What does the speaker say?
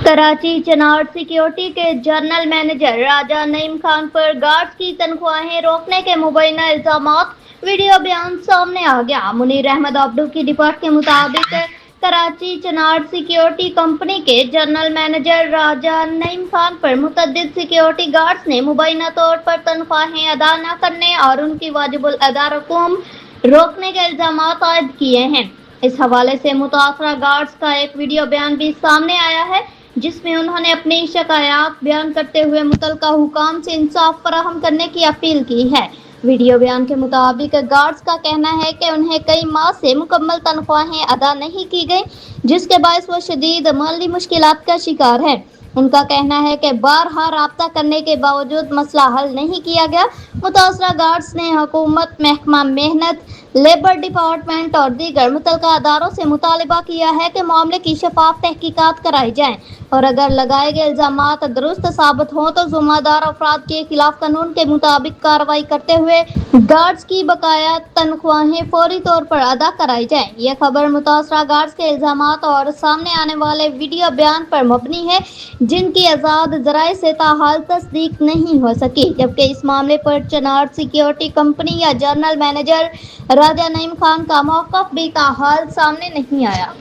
Karachi चनार्ड security के general manager राजा नईम खान पर guards की तनख्वाहें रोकने के मुबैना इल्जामात। वीडियो बयान सामने आ गया। मुनीर अहमद अब्दू की रिपोर्ट के मुताबिक कराची चनार्ड सिक्योरिटी कंपनी के जनरल मैनेजर राजा नईम खान पर मुतअद्दिद सिक्योरिटी गार्ड्स ने मुबैना तौर पर तनख्वाहें अदा न करने और उनकी वाजिबुल अदा रकूम रोकने के इल्जामात आयद किए हैं। इस हवाले से मुतासरा गार्ड्स का एक वीडियो बयान भी सामने आया है, जिसमें उन्होंने अपनी शिकायत बयान करते हुए मुतल्लिका हुकाम से इंसाफ फराहम करने की अपील की है। वीडियो बयान के मुताबिक गार्ड्स का कहना है कि उन्हें कई माह से मुकम्मल तनख्वाहें अदा नहीं की गई, जिसके बायस वो शदीद माली मुश्किलात का शिकार है। उनका कहना है कि बारहा राब्ता करने के बावजूद मसला हल नहीं किया गया। मुतासरा गार्ड्स ने हुकूमत, महकमा मेहनत, लेबर डिपार्टमेंट और दीगर मुतल्लिका अदारों से मुतालबा किया है कि मामले की शफाफ तहकीकात कराई जाए और अगर लगाए गए इल्जामात दुरुस्त साबित हों तो ज़िम्मेदार अफराद के खिलाफ कानून के मुताबिक कार्रवाई करते हुए गार्ड्स की बकाया तनख्वाहें फौरी तौर पर अदा कराई जाए। यह खबर मुतासरा गार्ड्स के इल्जामात और सामने आने वाले वीडियो बयान पर मबनी है, जिनकी आज़ाद ज़राए से ताहाल तस्दीक नहीं हो सकी, जबकि इस मामले पर चनार्ड सिक्योरिटी कंपनी या जनरल मैनेजर राजा नईम खान का मौक़िफ़ भी ताहाल सामने नहीं आया।